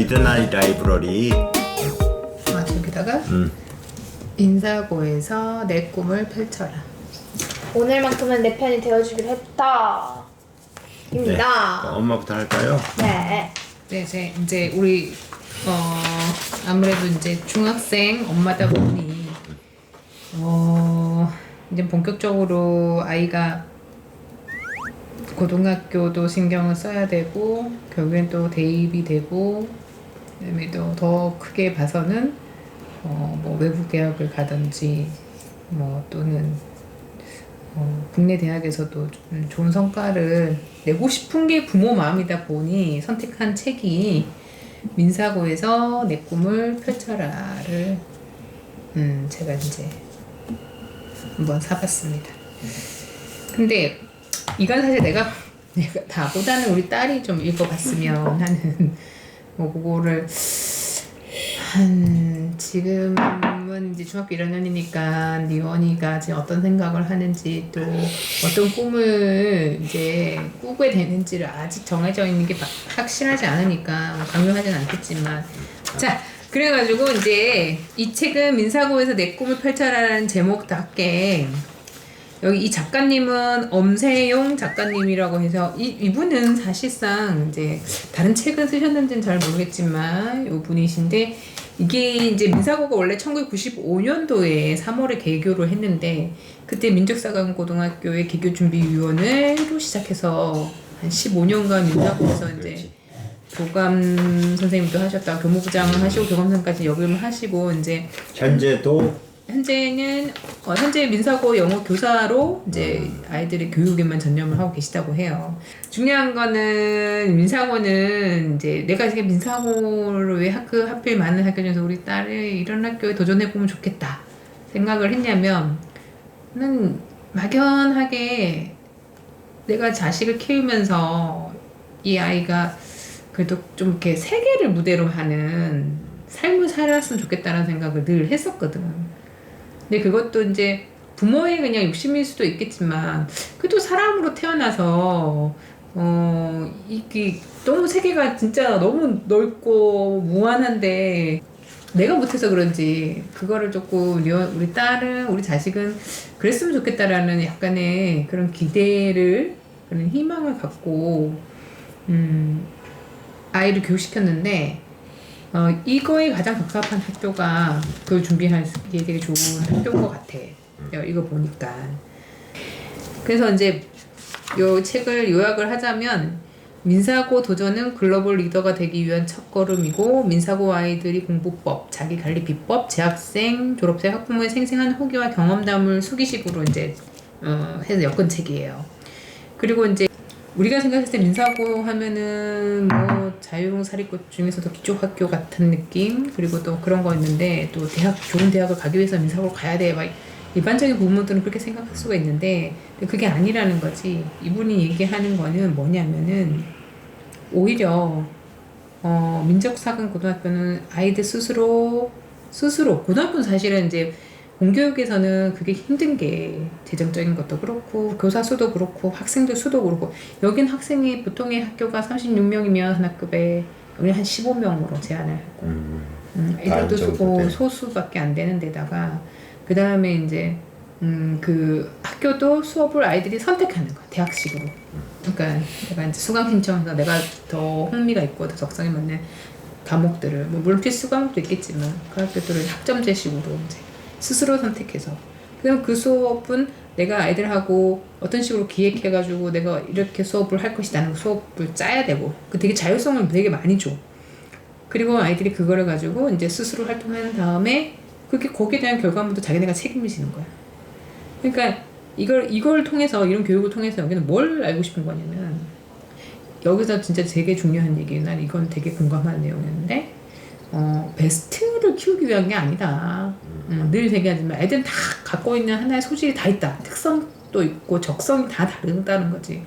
미드나잇 라이브러리. 아, 저기다가 인사고에서 내 꿈을 펼쳐라. 오늘만큼은 내 편이 되어주기로 했다. 입니다. 엄마부터 할까요? 네. 네, 이제 우리 아무래도 이제 중학생 엄마다 보니 이제 본격적으로 아이가 고등학교도 신경을 써야 되고 결국엔 또 대입이 되고 그다음에 또 더 크게 봐서는 뭐 외국 대학을 가든지 뭐 또는 국내 대학에서도 좀 좋은 성과를 내고 싶은 게 부모 마음이다 보니 선택한 책이 민사고에서 내 꿈을 펼쳐라를 제가 이제 한번 사봤습니다. 근데 이건 사실 내가 나보다는 우리 딸이 좀 읽어봤으면 하는 뭐 그거를 지금은 이제 중학교 1학년이니까 리원이가 지금 어떤 생각을 하는지 또 어떤 꿈을 이제 꾸게 되는지를 아직 정해져 있는 게 확실하지 않으니까 강요하진 않겠지만 자 그래가지고 이제 이 책은 민사고에서 내 꿈을 펼쳐라라는 제목답게 여기 이 작가님은 엄세용 작가님이라고 해서 이분은 사실상 이제 다른 책을 쓰셨는지는 잘 모르겠지만 이 분이신데 이게 이제 민사고가 원래 1995년도에 3월에 개교를 했는데 그때 민족사관고등학교의 개교준비위원회로 시작해서 한 15년간 민사고에서 이제 교감 선생님도 하셨다가 교무부장을 하시고 교감선까지 역임을 하시고 이제 현재는 현재 민사고 영어 교사로 이제 아이들의 교육에만 전념을 하고 계시다고 해요. 중요한 거는 민사고는 이제 내가 지금 민사고를 왜 하필 많은 학교 중에서 우리 딸이 이런 학교에 도전해 보면 좋겠다 생각을 했냐면 는 막연하게 내가 자식을 키우면서 이 아이가 그래도 좀 이렇게 세계를 무대로 하는 삶을 살았으면 좋겠다는 생각을 늘 했었거든. 근데 그것도 이제 부모의 그냥 욕심일 수도 있겠지만 그래도 사람으로 태어나서 이게 너무 세계가 진짜 너무 넓고 무한한데 내가 못해서 그런지 그거를 조금 우리 딸은 우리 자식은 그랬으면 좋겠다라는 약간의 그런 기대를 그런 희망을 갖고 아이를 교육시켰는데 이거에 가장 적합한 학교가 그걸 준비하기에 되게 좋은 학교인 것 같아. 이거 보니까. 그래서 이제 요 책을 요약을 하자면 민사고 도전은 글로벌 리더가 되기 위한 첫걸음이고 민사고 아이들이 공부법, 자기관리 비법, 재학생, 졸업생, 학부모의 생생한 후기와 경험담을 수기식으로 이제 해서 엮은 책이에요. 그리고 이제 우리가 생각했을 때 민사고 하면은 뭐 자유사립고 중에서도 기초학교 같은 느낌 그리고 또 그런 거 있는데 또 좋은 대학을 가기 위해서 민사고를 가야 돼 막 일반적인 부모들은 그렇게 생각할 수가 있는데 그게 아니라는 거지. 이분이 얘기하는 거는 뭐냐면은 오히려 민족사관고등학교는 아이들 스스로 고등학교는 사실은 이제 공교육에서는 그게 힘든 게 재정적인 것도 그렇고 교사 수도 그렇고 학생들 수도 그렇고 여긴 학생이 보통의 학교가 36명이면 한 학급에 우리 한 15명으로 제한을 하고 애들도 수고 소수밖에 안 되는 데다가 그 다음에 이제 그 학교도 수업을 아이들이 선택하는 거야 대학식으로. 그러니까 내가 이제 수강 신청해서 내가 더 흥미가 있고 더 적성에 맞는 과목들을 뭐 물론 필수 과목도 있겠지만 그 학교들을 학점제식으로 이제 스스로 선택해서 그럼 그 수업은 내가 아이들하고 어떤 식으로 기획해가지고 내가 이렇게 수업을 할 것이라는 수업을 짜야 되고 그 되게 자율성을 되게 많이 줘. 그리고 아이들이 그거를 가지고 이제 스스로 활동한 다음에 그렇게 거기에 대한 결과물도 자기네가 책임을 지는 거야. 그러니까 이걸 통해서 이런 교육을 통해서 여기는 뭘 알고 싶은 거냐면 여기서 진짜 되게 중요한 얘기 난 이건 되게 공감하는 내용이었는데 베스트를 키우기 위한 게 아니다. 늘 얘기하지만 애들은 다 갖고 있는 하나의 소질이 다 있다. 특성도 있고 적성이 다 다르다는 거지.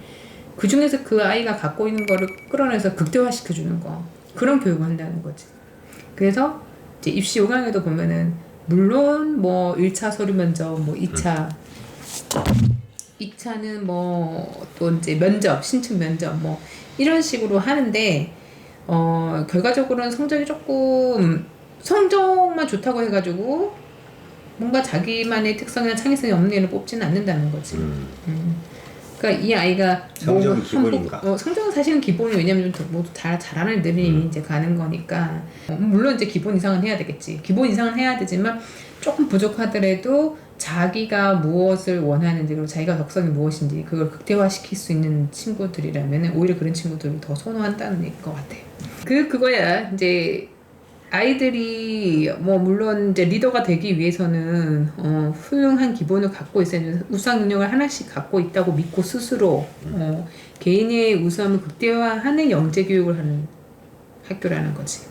그 중에서 그 아이가 갖고 있는 거를 끌어내서 극대화시켜주는 거. 그런 교육을 한다는 거지. 그래서 이제 입시 5강에도 보면은 물론 뭐 1차 서류 면접, 뭐 2차는 뭐 또 이제 면접, 신청 면접 뭐 이런 식으로 하는데 결과적으로는 성적이 조금 성적만 좋다고 해가지고 뭔가 자기만의 특성이나 창의성이 없는 애를 뽑지는 않는다는 거지. 그러니까 이 아이가 성적이 기본인가? 성적은 사실은 기본이, 왜냐면 모두 다 잘하는 애들이 이제 가는 거니까. 물론 이제 기본 이상은 해야 되겠지. 기본 이상은 해야 되지만 조금 부족하더라도 자기가 무엇을 원하는지, 그리고 자기가 적성이 무엇인지 그걸 극대화시킬 수 있는 친구들이라면 오히려 그런 친구들을 더 선호한다는 것 같아. 그거야. 이제 아이들이 뭐 물론 이제 리더가 되기 위해서는 훌륭한 기본을 갖고 있어야, 우수한 능력을 하나씩 갖고 있다고 믿고 스스로 개인의 우수함을 극대화하는 영재 교육을 하는 학교라는 거지.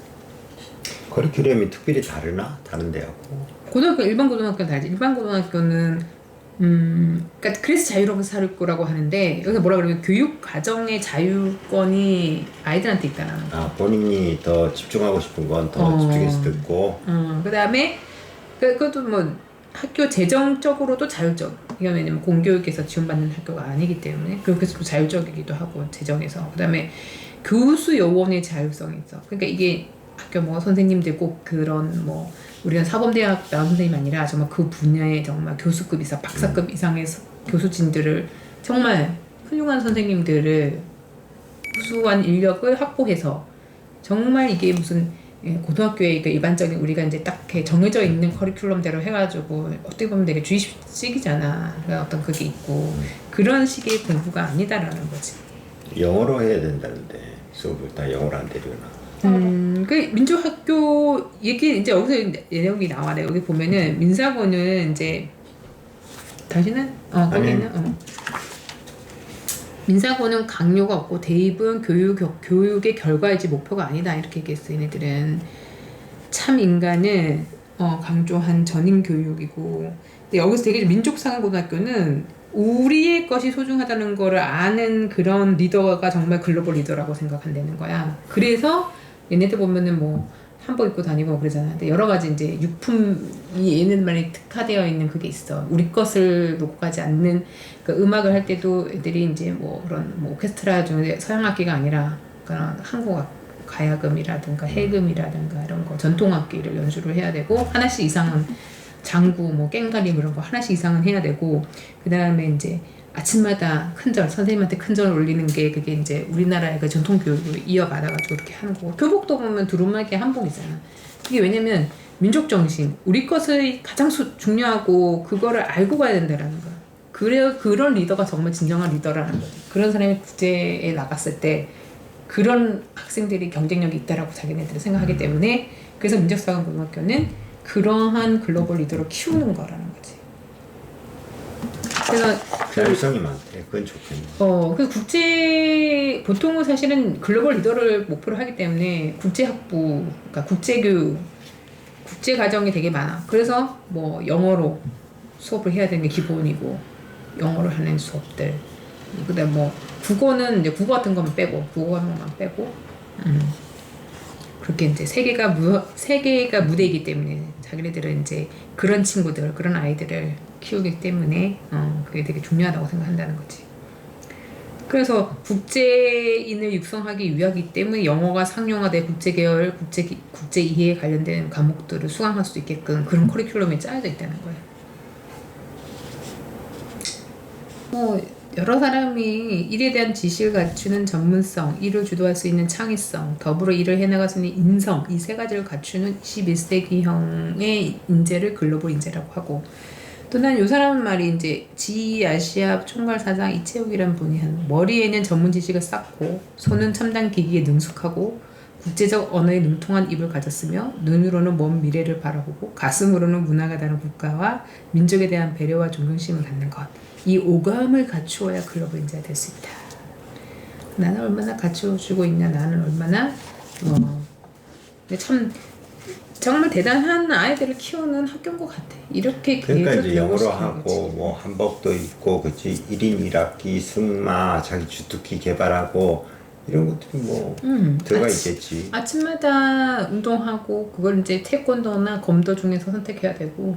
커리큘럼이 특별히 다르나? 다른 데하고? 고등학교, 일반 고등학교는 다르지. 일반 고등학교는 그러니까 그래서 자유롭게 살 거라고 하는데, 여기서 뭐라 그러면 교육 과정의 자율권이 아이들한테 있다는 거. 아, 본인이 더 집중하고 싶은 건 더 집중해서 듣고. 그다음에 그것도 뭐 학교 재정적으로도 자율적. 이건 왜냐면 공교육에서 지원받는 학교가 아니기 때문에 그래서 또 자율적이기도 하고 재정에서. 그다음에 교수 요원의 자율성이 있어. 그러니까 이게 학교 뭐 선생님들 꼭 그런 뭐 우리가 사범대학 나온 선생님이 아니라 정말 그 분야의 정말 교수급 이상, 박사급 이상의 교수진들을, 정말 훌륭한 선생님들을, 우수한 인력을 확보해서 정말 이게 무슨 고등학교의 그 일반적인 우리가 이제 딱 정해져 있는 커리큘럼대로 해가지고 어떻게 보면 되게 주입식이잖아. 그러니까 어떤 그게 있고 그런 식의 공부가 아니다라는 거지. 영어로 해야 된다는데 수업을 다 영어로 안 되려나? 그 민족학교 얘기 이제 여기서 내용이 나와. 내가 여기 보면은 민사고는 이제 당신은 거기 있나? 민사고는 강요가 없고 대입은 교육의 결과이지 목표가 아니다 이렇게 얘기했어. 얘네들은 참 인간을 강조한 전인 교육이고, 근데 여기서 되게 민족상은 고등학교는 우리의 것이 소중하다는 거를 아는 그런 리더가 정말 글로벌 리더라고 생각한다는 거야. 그래서 얘네들 보면은 뭐 한복 입고 다니고 그러잖아. 근데 여러 가지 이제 유품이 얘네들만이 특화되어 있는 그게 있어. 우리 것을 놓고 가지 않는, 그 음악을 할 때도 애들이 이제 뭐 그런 뭐 오케스트라 중에 서양 악기가 아니라 그런 한국 가야금이라든가 해금이라든가 이런 거 전통 악기를 연주를 해야 되고, 하나씩 이상은 장구 뭐 깽가리 이런 거 하나씩 이상은 해야 되고, 그 다음에 이제 아침마다 큰절, 선생님한테 큰절 올리는 게 그게 이제 우리나라의 그 전통 교육을 이어받아가지고 그렇게 하는 거고, 교복도 보면 두루마기 한복이잖아. 이게 왜냐면 민족 정신, 우리 것을 가장 중요하고 그거를 알고 가야 된다라는 거야. 그래야 그런 리더가 정말 진정한 리더라는 거지. 그런 사람이 국제에 나갔을 때 그런 학생들이 경쟁력이 있다라고 자기네들이 생각하기 때문에, 그래서 민족사관 고등학교는 그러한 글로벌 리더로 키우는 거라는 거지. 그래서 자율성이 많대. 그건 좋겠네. 그 국제, 보통은 사실은 글로벌 리더를 목표로 하기 때문에 국제학부, 그러니까 국제교육, 국제 과정이 되게 많아. 그래서 뭐 영어로 수업을 해야 되는 게 기본이고, 영어로 하는 수업들. 그다음 뭐 국어는 이제 국어 같은 것만 빼고, 국어 같은 것만 빼고, 그렇게 이제 세계가 무대이기 때문에 자기네들은 이제 그런 친구들, 그런 아이들을 키우기 때문에 그게 되게 중요하다고 생각한다는 거지. 그래서 국제인을 육성하기 위하기 때문에 영어가 상용화돼 국제계열, 국제 이해에 관련된 과목들을 수강할 수 있게끔 그런 커리큘럼이 짜여져 있다는 거예요. 뭐 여러 사람이 일에 대한 지식을 갖추는 전문성, 일을 주도할 수 있는 창의성, 더불어 일을 해나갈 수 있는 인성, 이 세 가지를 갖추는 21세기형의 인재를 글로벌 인재라고 하고, 또 난 요 사람 말이 이제 지아시아 총괄사장 이채욱이라는 분이 한, 머리에는 전문 지식을 쌓고 손은 첨단 기기에 능숙하고 국제적 언어에 능통한 입을 가졌으며 눈으로는 먼 미래를 바라보고 가슴으로는 문화가 다른 국가와 민족에 대한 배려와 존경심을 갖는 것, 이 오감을 갖추어야 글로벌 인재가 될 수 있다. 나는 얼마나 갖추어주고 있냐, 나는 얼마나 참 정말 대단한 아이들을 키우는 학교인 것 같아. 이렇게 그러니까 이제 영어로 교육을 하고 시키는 거지. 뭐 한복도 입고 그치 1인 1학기 승마 자기 주특기 개발하고 이런 것들이 뭐 들어가 있겠지. 아침마다 운동하고 그걸 이제 태권도나 검도 중에서 선택해야 되고,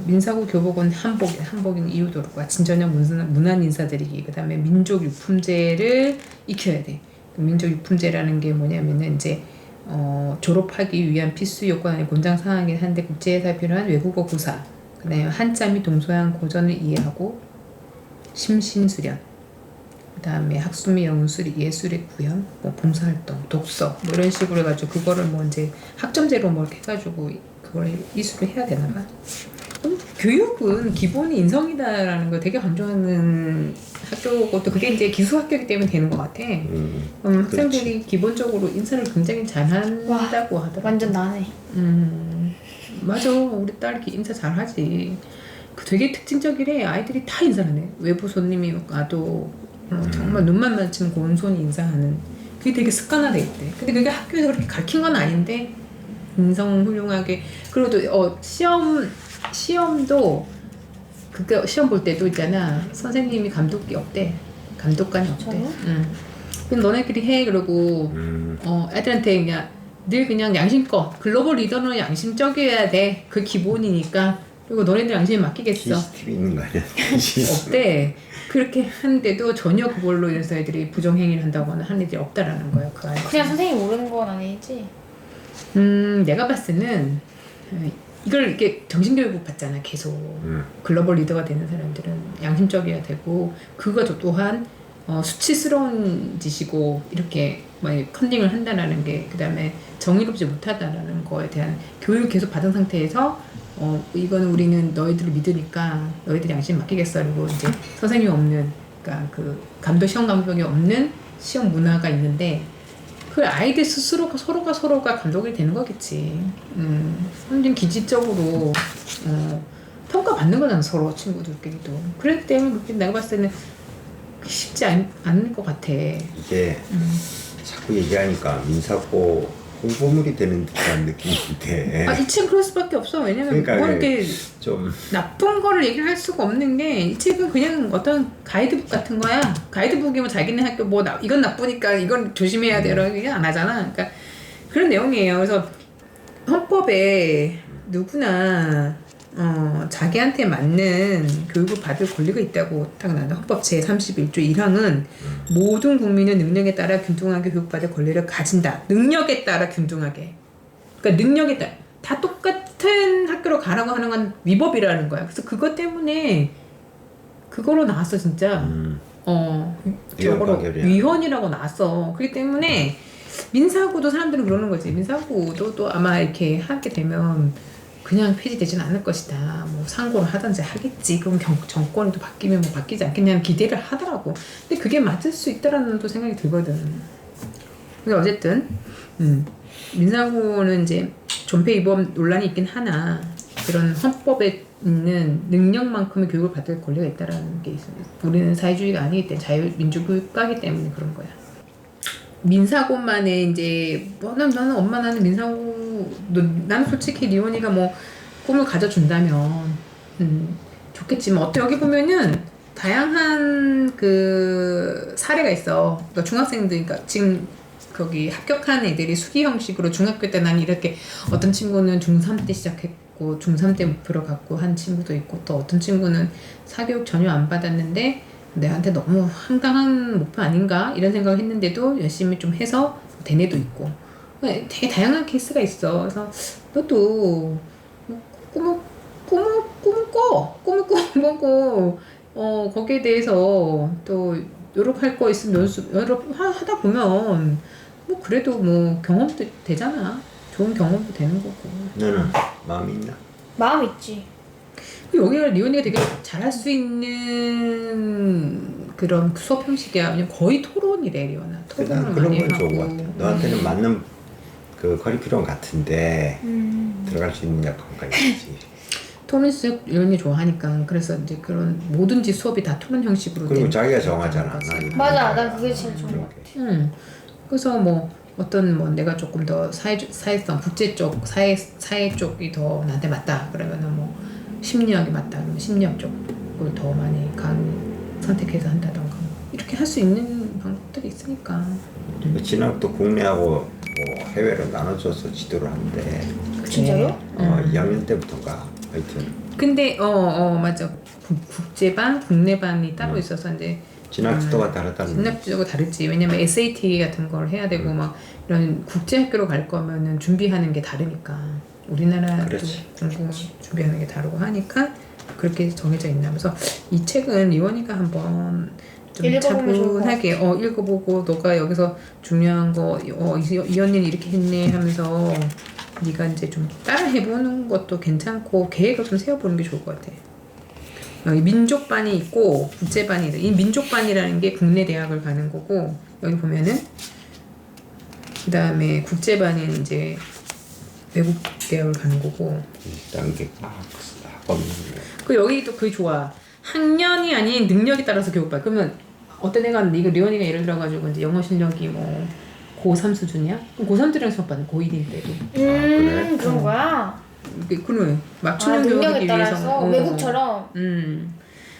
민사고 교복은 한복인 이유도 그렇고, 진전형 문안 인사드리기, 그다음에 민족 유품제를 익혀야 돼. 민족 유품제라는 게 뭐냐면은 이제 졸업하기 위한 필수 요건의 권장 사항이긴 한데 국제에서 필요한 외국어 구사, 그다음에 한자 및 동서양 고전을 이해하고 심신수련, 그다음에 학술 및 예술의 구현, 뭐 봉사활동, 독서 뭐 이런 식으로 해가지고 그거를 뭐 이제 학점제로 뭐 이렇게 해가지고 그걸 이수를 해야 되나 봐. 교육은 기본이 인성이다라는 걸 되게 강조하는 학교고 또 그게 이제 기수 학교이기 때문에 되는 것 같아. 학생들이 기본적으로 인사를 굉장히 잘한다고 하더라고. 완전 나네. 맞아. 우리 딸 인사 잘하지. 그 되게 특징적이래. 아이들이 다 인사를 해. 외부 손님이 와도 정말 눈만 마주치면 고운손이 인사하는. 그게 되게 습관화돼 있대. 근데 그게 학교에서 그렇게 가르친 건 아닌데 인성 훌륭하게. 그리고 또 시험도 그거 시험 볼 때도 있잖아. 선생님이 감독이 없대. 감독관이 없대. 저요? 근데 너네끼리 해. 그러고 애들한테 그냥 양심껏 글로벌 리더는 양심적이어야 돼. 그 기본이니까. 그리고 너네들 양심에 맡기겠어. CCTV 있는 거 아니야? 없대. 그렇게 하는데도 전혀 그걸로 인해서 애들이 부정행위를 한다거나 하는 애들이 없다라는 거야. 그 아이. 그냥 선생님 모르는 건 아니지. 내가 봤을 때는 이걸 이렇게 정신교육 받잖아. 계속 글로벌 리더가 되는 사람들은 양심적이어야 되고 그거 또한 수치스러운 짓이고 이렇게 컨닝을 한다라는 게 그다음에 정의롭지 못하다라는 거에 대한 교육을 계속 받은 상태에서 이거는 우리는 너희들을 믿으니까 너희들 양심 맡기겠어. 그리고 이제 선생님이 없는 그러니까 그 시험 감독이 없는 시험 문화가 있는데 그 아이들 스스로가 서로가 감독이 되는 거겠지. 완전 기질적으로 평가받는 거잖아. 서로 친구들끼리도. 그렇기 때문에 내가 봤을 때는 쉽지 않을 것 같아. 이게 자꾸 얘기하니까 민사고 홍보물이 되는 듯한 느낌인데. 이 책은 그럴 수밖에 없어. 왜냐면 그러니까 뭐 이렇게 좀 나쁜 거를 얘기를 할 수가 없는 게 이 책은 그냥 어떤 가이드북 같은 거야. 가이드북이면 자기네 학교 이건 나쁘니까 이건 조심해야 돼 이런 얘기 안 하잖아. 그러니까 그런 내용이에요. 그래서 헌법에 누구나 자기한테 맞는 교육을 받을 권리가 있다고 딱 나는 헌법 제31조 1항은 모든 국민은 능력에 따라 균등하게 교육받을 권리를 가진다. 능력에 따라 균등하게. 그러니까 능력에 따라 다 똑같은 학교로 가라고 하는 건 위법이라는 거야. 그래서 그것 때문에 그거로 나왔어 진짜. 저거로 위헌이라고 나왔어. 그렇기 때문에 민사고도 사람들은 그러는 거지. 민사고도 또 아마 이렇게 하게 되면 그냥 폐지되지는 않을 것이다. 뭐 상고를 하든지 하겠지. 그럼 정권이 또 바뀌면 뭐 바뀌지 않겠냐는 기대를 하더라고. 근데 그게 맞을 수 있다라는 또 생각이 들거든. 근데 어쨌든 민사고는 이제 존폐 위법 논란이 있긴 하나 그런 헌법에 있는 능력만큼의 교육을 받을 권리가 있다라는 게 있어요. 우리는 사회주의가 아니기 때문에 자유민주국가이기 때문에 그런 거야. 민사고만에 이제 나는 엄마 나는 민사고 나는 솔직히 리온이가 뭐 꿈을 가져준다면 좋겠지만 여기 보면은 다양한 그 사례가 있어. 그러니까 중학생들 그러니까 지금 거기 합격한 애들이 수기 형식으로 중학교 때 난 이렇게 어떤 친구는 중3 때 시작했고 중3 때 목표로 갖고 한 친구도 있고 또 어떤 친구는 사교육 전혀 안 받았는데 내한테 너무 한강한 목표 아닌가 이런 생각을 했는데도 열심히 좀 해서 된 애도 있고 되게 다양한 케이스가 있어. 그래서 너도 꿈을 꾸고 거기에 대해서 또 노력할 거 있으면 하다 보면 뭐 그래도 뭐 경험도 되잖아. 좋은 경험도 되는 거고. 너는 마음이 있나? 마음 있지. 여기가 리온이가 되게 잘할 수 있는 그런 수업 형식이야. 그냥 거의 토론이래 리온아. 토론을 그런 많이 건 하고. 좋은 것 같아. 너한테는 맞는 그 커리큘럼 같은데 들어갈 수 있는 약간가 있지. 토론 수업 이런 게 좋아하니까 그래서 이제 그런 뭐든지 수업이 다 토론 형식으로. 그리고 된 자기가 정하잖아. 맞아, 난 그게 제일 좋은 것 같아. 그래서 뭐 어떤 내가 조금 더 사회성 국제 쪽 사회 쪽이 더 나한테 맞다 그러면은 뭐 심리학이 맞다 그러면 심리학 쪽을 더 많이 선택해서 한다던가 이렇게 할 수 있는 방법들이 있으니까. 진학도 국내하고 뭐 해외로 나눠줘서 지도를 하는데. 진짜요? 2학년 때부터인가 하여튼. 근데 맞아 국제반 국내반이 따로 있어서 이제 진학지도가 다르다는 진학지도가 다르지. 왜냐면 SAT 같은 걸 해야 되고 막 이런 국제학교로 갈 거면은 준비하는 게 다르니까. 우리나라도 그렇지. 공부 준비하는 게 다르고 하니까 그렇게 정해져 있나. 그래서 이 책은 리원이가 한번 좀 읽어보면 좋을 것 차분하게 읽어보고 너가 여기서 중요한 거 이 언니는 이렇게 했네 하면서 네가 이제 좀 따라 해보는 것도 괜찮고 계획을 좀 세워보는 게 좋을 것 같아. 여기 민족반이 있고 국제반이 있어. 이 민족반이라는 게 국내 대학을 가는 거고 여기 보면은 그 다음에 국제반이 이제 외국 대학을 가는 거고. 단계 학원. 그 여기 또 그게 좋아. 학년이 아닌 능력에 따라서 교육받아. 그러면 어떤 애가 이거 리원이가 예를 들어가지고 이제 영어 실력이 뭐 고3 수준이야? 그럼 고3들이랑 수업 받는 고1인데도. 그래? 그런 거야? 그래. 맞춤형 교육을 능력에 하기 따라서 위해서. 외국처럼.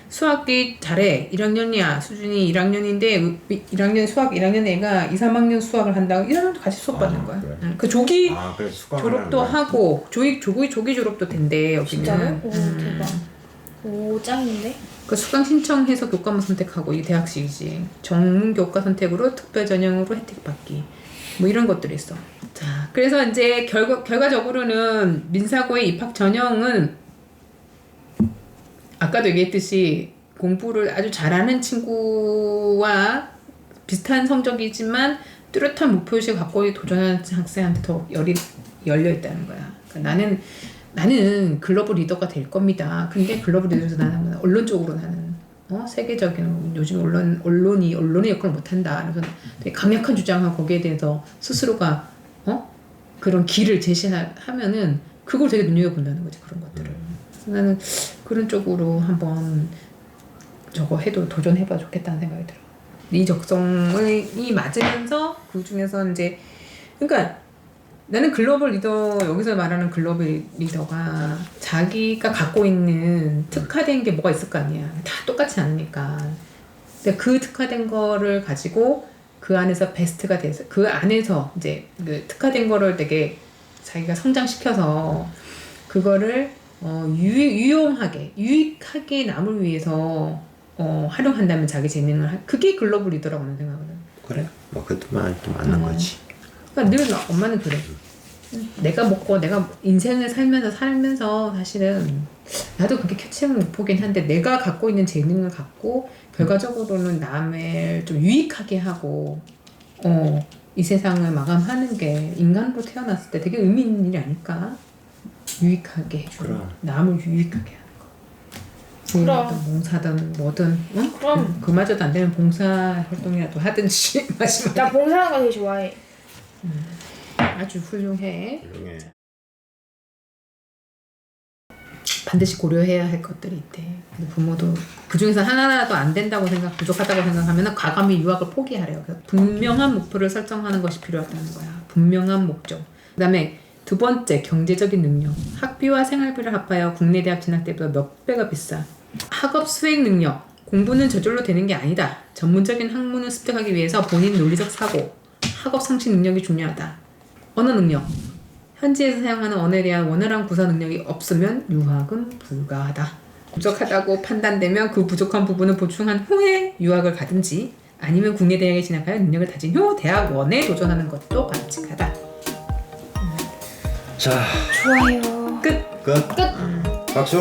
수학이 잘해. 1학년이야. 수준이 1학년인데 1학년 수학 1학년 애가 2, 3학년 수학을 한다고 1학년도 같이 수업 받는 거야. 그래. 그 조기 그래, 졸업도 하고 조기 졸업도 된대 여기는. 진짜로? 오 대박. 오 짱인데? 그 수강 신청해서 교과목 선택하고 이게 대학식이지. 전문 교과 선택으로 특별 전형으로 혜택 받기. 뭐 이런 것들이 있어. 자, 그래서 이제 결과적으로는 민사고의 입학 전형은 아까도 얘기했듯이 공부를 아주 잘하는 친구와 비슷한 성적이지만 뚜렷한 목표의식을 갖고 도전하는 학생한테 더 열려 있다는 거야. 그러니까 나는 글로벌 리더가 될 겁니다. 근데 글로벌 리더에서 나는 언론적으로 나는 세계적인 요즘 언론이 역할을 못한다. 그래서 되게 강력한 주장하고 거기에 대해서 스스로가 그런 길을 제시하면은 그걸 되게 눈여겨본다는 거지. 그런 것들을. 나는 그런 쪽으로 한번 저거 해도 도전해봐 좋겠다는 생각이 들어. 네 적성이 맞으면서 그 중에서 이제 그러니까 나는 글로벌 리더 여기서 말하는 글로벌 리더가 자기가 갖고 있는 특화된 게 뭐가 있을 거 아니야. 다 똑같지 않으니까. 근데 그 특화된 거를 가지고 그 안에서 베스트가 돼서 그 안에서 이제 그 특화된 거를 되게 자기가 성장시켜서 그거를 유익하게 남을 위해서 활용한다면 자기 재능을 그게 글로벌 리더라고 나는 생각하거든. 그래? 뭐 그것도 맞는 거지. 그러니까 늘 엄마는 그래. 내가 먹고 내가 인생을 살면서 사실은 나도 그게 캐치를 못 보긴 한데 내가 갖고 있는 재능을 갖고 결과적으로는 남을 좀 유익하게 하고 이 세상을 마감하는 게 인간으로 태어났을 때 되게 의미 있는 일이 아닐까? 유익하게 해주는 거. 남을 유익하게 하는 거. 그럼. 봉사든 뭐든 그럼. 그마저도 안 되면 봉사 활동이라도 하든지 마지막에. 나 봉사하는 거 되게 좋아해. 아주 훌륭해. 훌륭해. 반드시 고려해야 할 것들이 있대. 근데 부모도 그 중에서 하나라도 안 된다고 부족하다고 생각하면 과감히 유학을 포기하래요. 그래서 분명한 목표를 설정하는 것이 필요하다는 거야. 분명한 목적. 그다음에 두 번째, 경제적인 능력. 학비와 생활비를 합하여 국내 대학 진학 때보다 몇 배가 비싸. 학업 수행 능력. 공부는 저절로 되는 게 아니다. 전문적인 학문을 습득하기 위해서 본인 논리적 사고, 학업 성취 능력이 중요하다. 언어 능력. 현지에서 사용하는 언어에 대한 원활한 구사 능력이 없으면 유학은 불가하다. 부족하다고 판단되면 그 부족한 부분을 보충한 후에 유학을 가든지 아니면 국내 대학에 진학하여 능력을 다진 후 대학원에 도전하는 것도 바람직하다. 자, 좋아요. 끝. 끝. 박수.